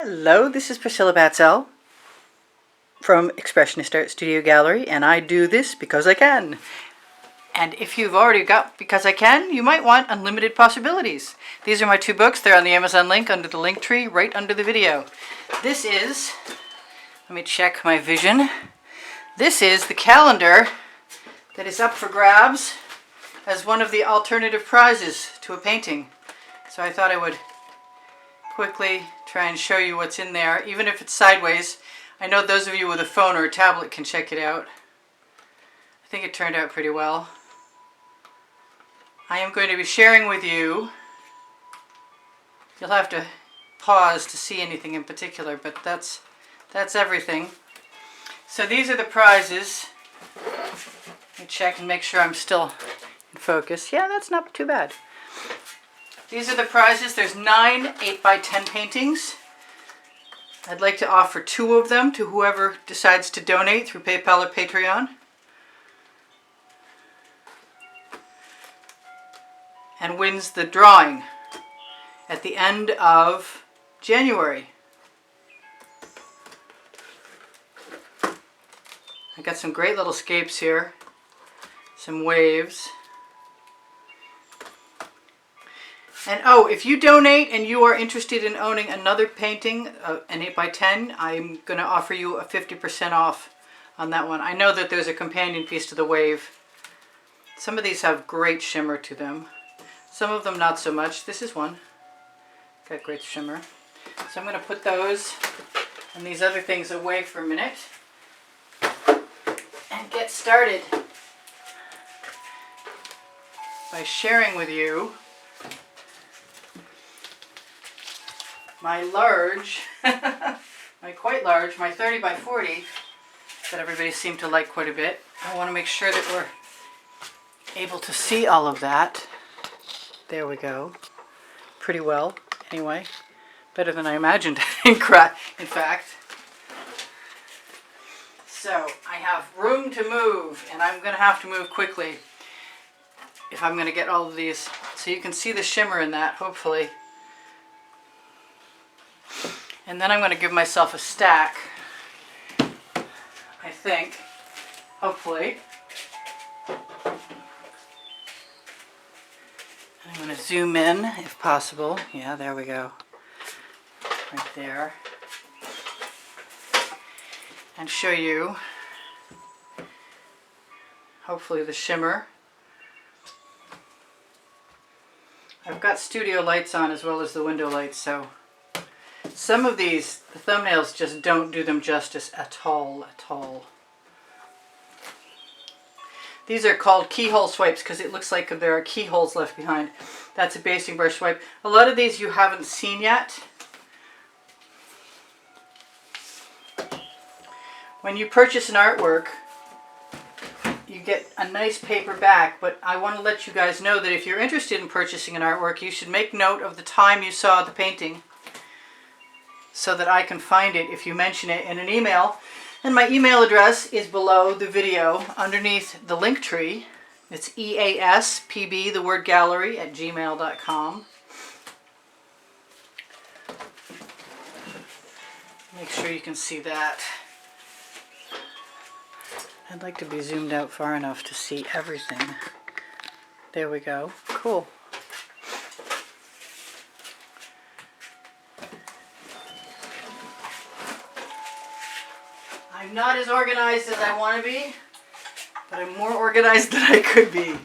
Hello, this is Priscilla Batzell from Expressionist Art Studio Gallery, and I do this because I can. And if you've already got Because I Can, you might want Unlimited Possibilities. These are my two books. They're on the Amazon link under the link tree right under the video. This is, let me check my vision. This is the calendar that is up for grabs as one of the alternative prizes to a painting. So I thought I would quickly try and show you what's in there, even if it's sideways. I know those of you with a phone or a tablet can check it out. I think it turned out pretty well. I am going to be sharing with you. You'll have to pause to see anything in particular, but that's everything. So these are the prizes. Let me check and make sure I'm still in focus. Yeah, that's not too bad. These are the prizes. There's 9 8x10 paintings. I'd like to offer 2 of them to whoever decides to donate through PayPal or Patreon. And wins the drawing at the end of January. I got some great little scapes here, some waves. And oh, if you donate and you are interested in owning another painting, an 8x10, I'm going to offer you a 50% off on that one. I know that there's a companion piece to the wave. Some of these have great shimmer to them. Some of them not so much. This is one. Got great shimmer. So I'm going to put those and these other things away for a minute and get started by sharing with you my large, my quite large, my 30 by 40 that everybody seemed to like quite a bit. I want to make sure that we're able to see all of that. There we go. Pretty well, anyway. Better than I imagined, in fact. So, I have room to move, and I'm going to have to move quickly if I'm going to get all of these. So you can see the shimmer in that, hopefully. And then I'm going to give myself a stack, I think, hopefully. I'm going to zoom in if possible. Yeah, there we go. Right there. And show you, hopefully, the shimmer. I've got studio lights on as well as the window lights, so some of these, the thumbnails just don't do them justice at all, These are called Keyhole swipes because it looks like there are keyholes left behind. That's a basing brush swipe. A lot of these you haven't seen yet. When you purchase an artwork, you get a nice paper back, but I want to let you guys know that if you're interested in purchasing an artwork, you should make note of the time you saw the painting so that I can find it if you mention it in an email. And my email address is below the video underneath the link tree. It's easpb, the word gallery, @gmail.com. Make sure you can see that. I'd like to be zoomed out far enough to see everything. There we go. Cool. I'm not as organized as I want to be, but I'm more organized than I could be.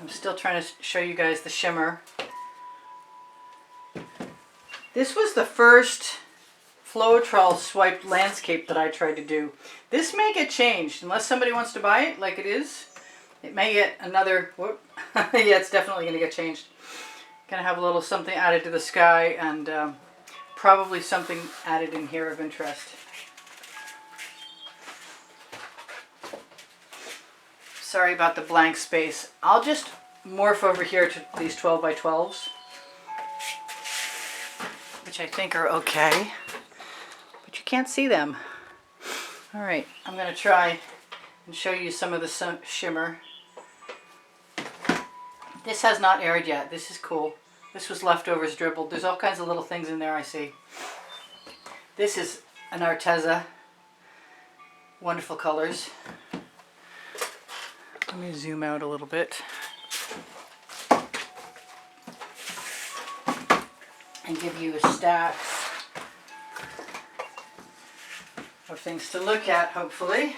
I'm still trying to show you guys the shimmer. This was the first Floetrol swiped landscape that I tried to do. This may get changed unless somebody wants to buy it like it is. It may get another, whoop. Yeah, it's definitely going to get changed. Going to have a little something added to the sky and probably something added in here of interest. Sorry about the blank space. I'll just morph over here to these 12 by 12s, which I think are okay, but you can't see them. All right, I'm going to try and show you some of the shimmer. This has not aired yet. This is cool. This was leftovers dribbled. There's all kinds of little things in there I see. This is an Arteza. Wonderful colors. Let me zoom out a little bit. And give you a stack of things to look at, hopefully.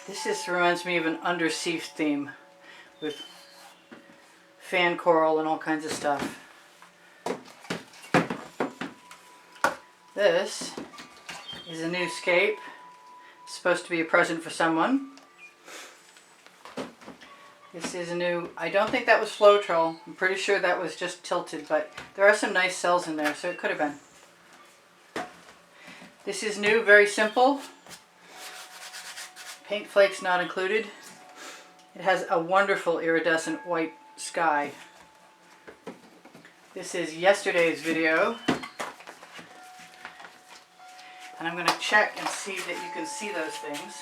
This reminds me of an undersea theme with fan coral and all kinds of stuff. This is a new scape. It's supposed to be a present for someone. This is a new, I don't think that was Floetrol. I'm pretty sure that was just tilted, but there are some nice cells in there, so it could have been. This is new, very simple. Paint flakes not included. It has a wonderful iridescent white sky. This is yesterday's video. And I'm going to check and see that you can see those things.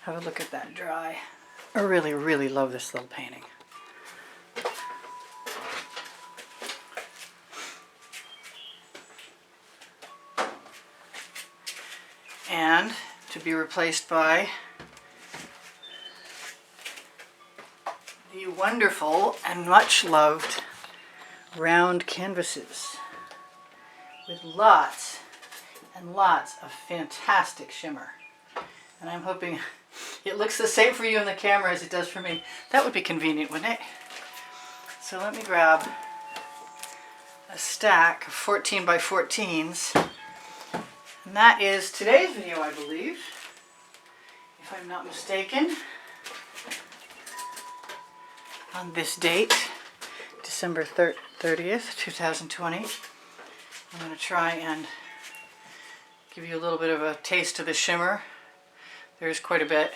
Have a look at that dry. I really, really love this little painting. And to be replaced by the wonderful and much loved round canvases with lots and lots of fantastic shimmer. And I'm hoping it looks the same for you in the camera as it does for me. That would be convenient, wouldn't it? So let me grab a stack of 14 by 14s. And that is today's video, I believe, if I'm not mistaken. On this date, December 30th, 2020. I'm going to try and give you a little bit of a taste of the shimmer. There's quite a bit.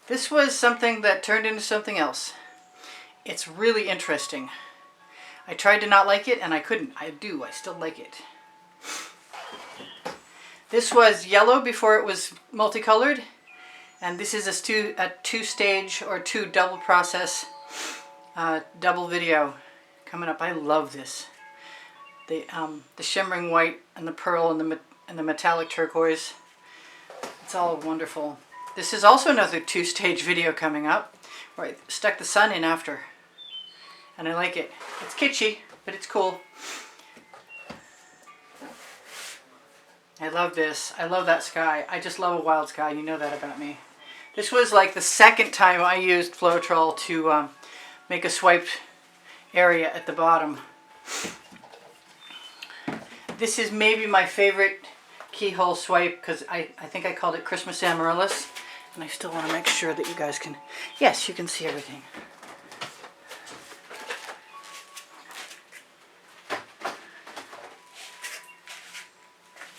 This was something that turned into something else. It's really interesting. I tried to not like it and I couldn't. I still like it. This was yellow before it was multicolored, and this is a two-stage or two double process double video coming up. I love this. The shimmering white and the pearl and the metallic turquoise. It's all wonderful. This is also another two-stage video coming up where I stuck the sun in after, and I like it. It's kitschy, but it's cool. I love this. I love that sky. I just love a wild sky. You know that about me. This was like the second time I used Floetrol to make a swiped area at the bottom. This is maybe my favorite Keyhole swipe because I think I called it Christmas Amaryllis. And I still want to make sure that you guys can, yes, you can see everything.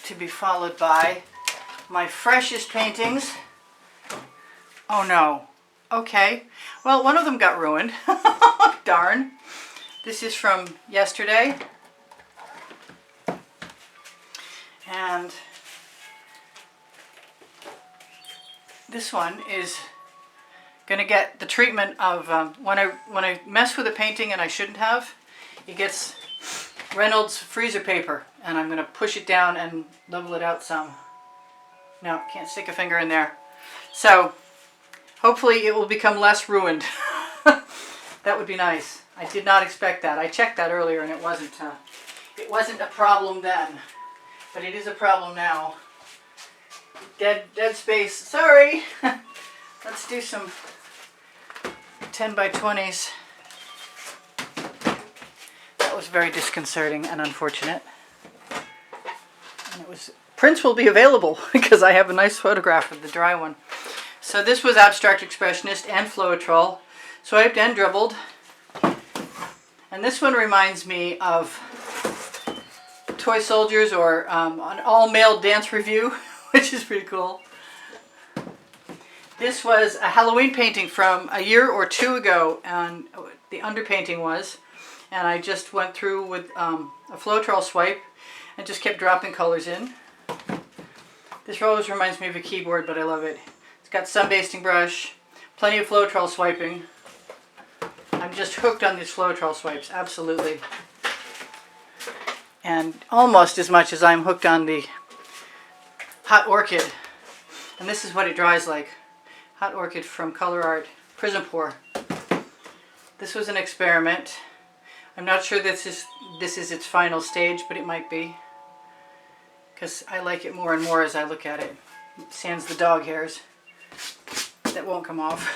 To be followed by my freshest paintings. Oh no. Okay. Well, one of them got ruined. Darn. This is from yesterday. And this one is going to get the treatment of when I mess with a painting and I shouldn't have, it gets Reynolds freezer paper, and I'm going to push it down and level it out some. No, can't stick a finger in there. So hopefully it will become less ruined. That would be nice. I did not expect that. I checked that earlier and it wasn't a problem then, but it is a problem now. Dead space. Sorry. Let's do some 10 by 20s. That was very disconcerting and unfortunate. And prints will be available because I have a nice photograph of the dry one. So this was Abstract Expressionist and Floetrol, swiped and dribbled. And this one reminds me of Toy Soldiers or an all-male dance review, which is pretty cool. This was a Halloween painting from a year or two ago, and the underpainting was. And I just went through with a Floetrol swipe and just kept dropping colors in. This always reminds me of a keyboard, but I love it. It's got some basting brush, plenty of Floetrol swiping. I'm just hooked on these Floetrol swipes, absolutely. And almost as much as I'm hooked on the Hot Orchid. And this is what it dries like. Hot Orchid from Color Art Prism Pour. This was an experiment. I'm not sure this is its final stage, but it might be. Because I like it more and more as I look at it. Sans the dog hairs. That won't come off.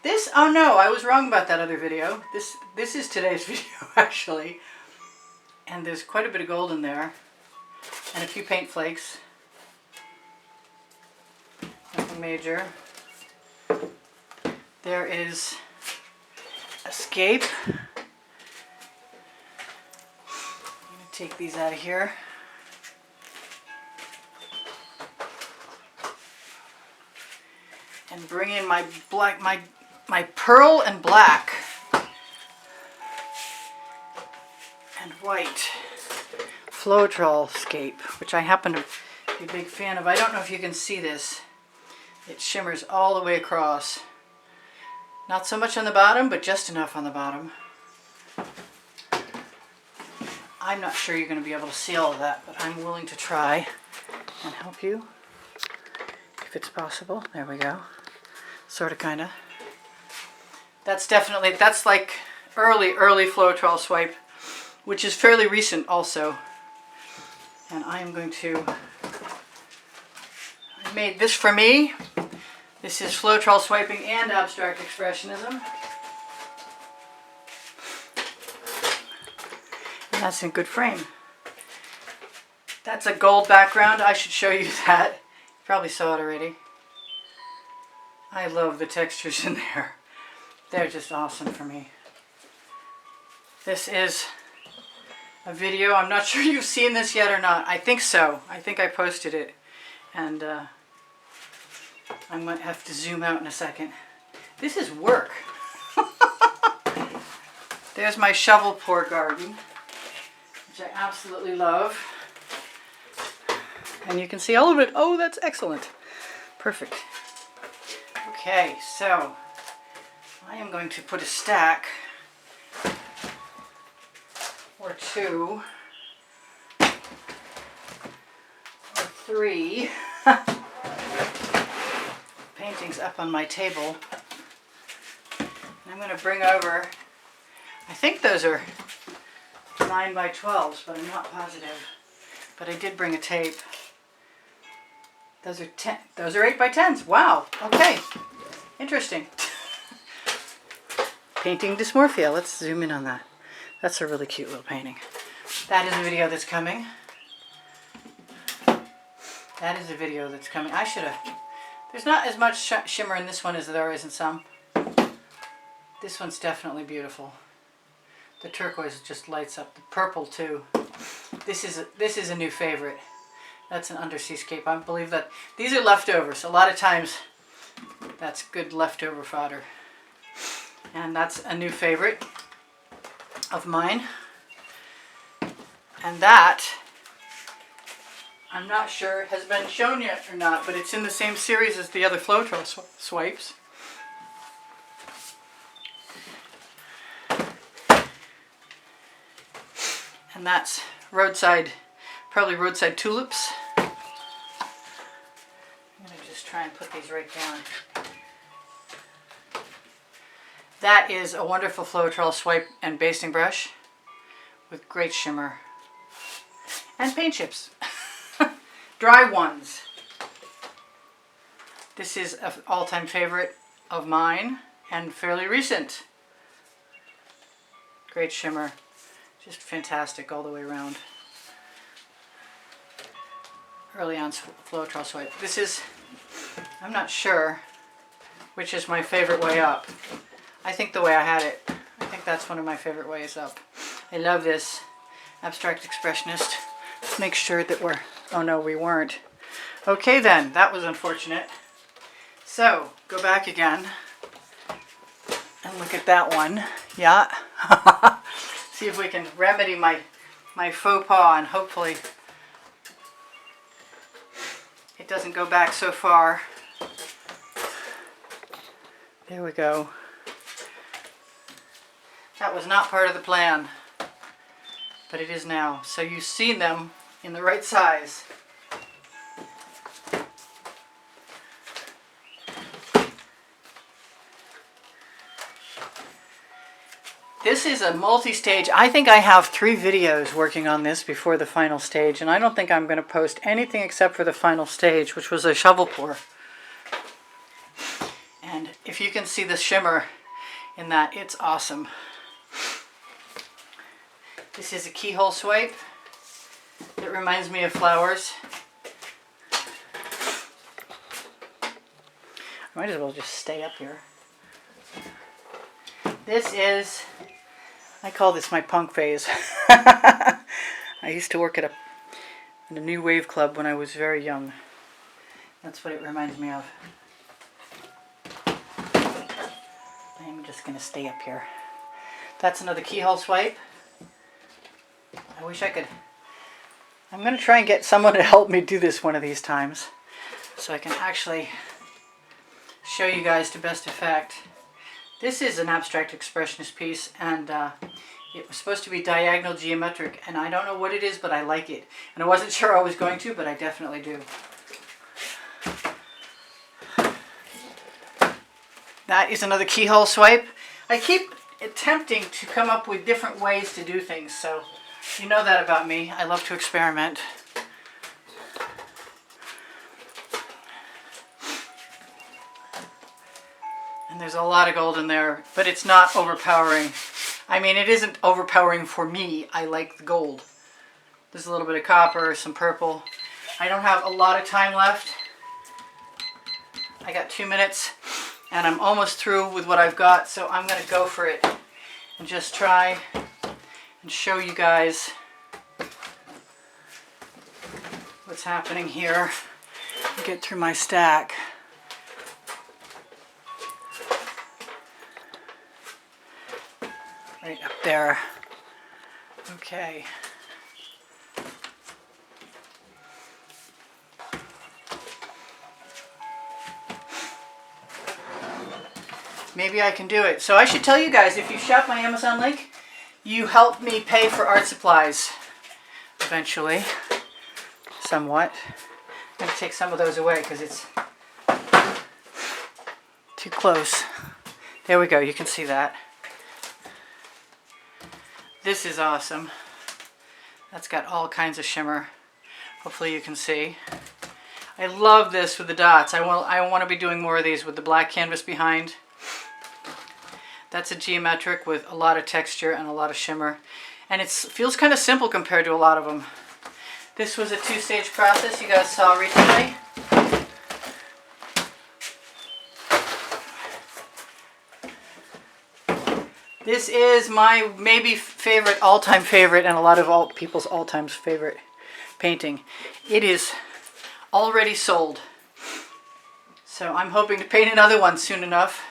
This, oh no, I was wrong about that other video. This is today's video, actually. And there's quite a bit of gold in there. And a few paint flakes. Nothing major. There is a scape. I'm going to take these out of here. And bring in my black, my pearl and black and white Floetrol scape, which I happen to be a big fan of. I don't know if you can see this. It shimmers all the way across. Not so much on the bottom, but just enough on the bottom. I'm not sure you're going to be able to see all of that, but I'm willing to try and help you if it's possible. There we go. Sort of, kind of. That's definitely, that's like early Floetrol swipe, which is fairly recent also. And I am going to, I made this for me. This is Floetrol swiping and abstract expressionism. And that's in good frame. That's a gold background. I should show you that. You probably saw it already. I love the textures in there. They're just awesome for me. This is a video. I'm not sure you've seen this yet or not. I think so. I think I posted it. And I might have to zoom out in a second. This is work. There's my shovel pour garden, which I absolutely love. And you can see all of it. Oh, that's excellent. Perfect. Okay, so I am going to put a stack or two or three paintings up on my table. And I'm going to bring over, I think those are 9 by 12s, but I'm not positive. But I did bring a tape. Those are 10. Those are 8 by 10s. Wow. Okay. Interesting. Painting dysmorphia. Let's zoom in on that. That's a really cute little painting. That is a video that's coming. That is a video that's coming. I should have. There's not as much shimmer in this one as there is in some. This one's definitely beautiful. The turquoise just lights up. The purple too. This is a new favorite. That's an undersea scape. I believe that these are leftovers. A lot of times that's good leftover fodder. And that's a new favorite of mine. And that, I'm not sure has been shown yet or not, but it's in the same series as the other Floetrol swipes. And that's roadside, probably roadside tulips. I'm going to just try and put these right down. That is a wonderful Floetrol swipe and basting brush with great shimmer. And paint chips. Dry ones. This is an all-time favorite of mine and fairly recent. Great shimmer. Just fantastic all the way around. Early on Floetrol swipe. This is, I'm not sure which is my favorite way up. I think the way I had it. I think that's one of my favorite ways up. I love this abstract expressionist. Let's make sure that we're, oh no, we weren't. Okay then, that was unfortunate. So, go back again and look at that one. Yeah. See if we can remedy my faux pas and hopefully it doesn't go back so far. There we go. That was not part of the plan, but it is now. So you've seen them in the right size. This is a multi-stage. I think I have 3 videos working on this before the final stage, and I don't think I'm going to post anything except for the final stage, which was a shovel pour. And if you can see the shimmer in that, it's awesome. This is a keyhole swipe. It reminds me of flowers. I might as well just stay up here. This is, I call this my punk phase. I used to work at a new wave club when I was very young. That's what it reminds me of. I'm just going to stay up here. That's another keyhole swipe. I wish I could. I'm going to try and get someone to help me do this one of these times, so I can actually show you guys to best effect. This is an abstract expressionist piece, and it was supposed to be diagonal geometric, and I don't know what it is, but I like it. And I wasn't sure I was going to, but I definitely do. That is another keyhole swipe. I keep attempting to come up with different ways to do things, so you know that about me. I love to experiment. And there's a lot of gold in there, but it's not overpowering. I mean, it isn't overpowering for me. I like the gold. There's a little bit of copper, some purple. I don't have a lot of time left. I got 2 minutes, and I'm almost through with what I've got, so I'm going to go for it and just try and show you guys what's happening here. Get through my stack. Right up there. Okay. Maybe I can do it. So I should tell you guys, if you shop my Amazon link, you help me pay for art supplies eventually, somewhat. I'm going to take some of those away because it's too close. There we go, you can see that. This is awesome. That's got all kinds of shimmer. Hopefully you can see. I love this with the dots. I want to be doing more of these with the black canvas behind. That's a geometric with a lot of texture and a lot of shimmer. And it feels kind of simple compared to a lot of them. This was a 2-stage process you guys saw recently. This is my maybe favorite, all-time favorite, and a lot of people's all-time favorite painting. It is already sold. So I'm hoping to paint another one soon enough.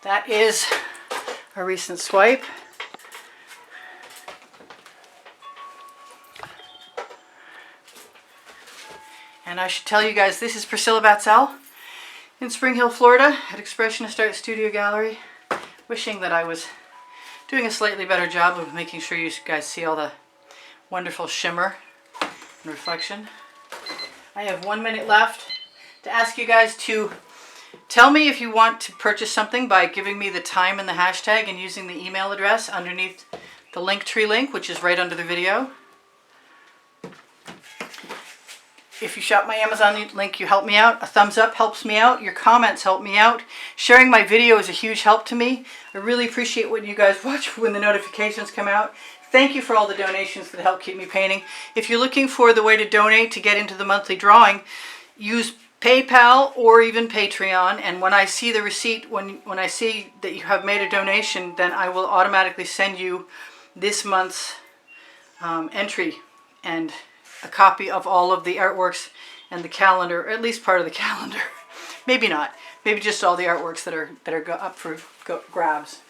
That is a recent swipe. And I should tell you guys, this is Priscilla Batzell in Spring Hill, Florida at Expressionist Art Studio Gallery. Wishing that I was doing a slightly better job of making sure you guys see all the wonderful shimmer and reflection. I have 1 minute left to ask you guys to tell me if you want to purchase something by giving me the time and the hashtag and using the email address underneath the Linktree link, which is right under the video. If you shop my Amazon link, you help me out. A thumbs up helps me out. Your comments help me out. Sharing my video is a huge help to me. I really appreciate when you guys watch when the notifications come out. Thank you for all the donations that help keep me painting. If you're looking for the way to donate to get into the monthly drawing, use PayPal or even Patreon, and when I see the receipt, when I see that you have made a donation, then I will automatically send you this month's entry and a copy of all of the artworks and the calendar, or at least part of the calendar. Maybe not. Maybe just all the artworks that are up for grabs.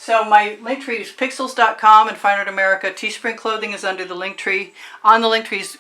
So my link tree is pixels.com and Fine Art America. Teespring Clothing is under the link tree. On the link tree is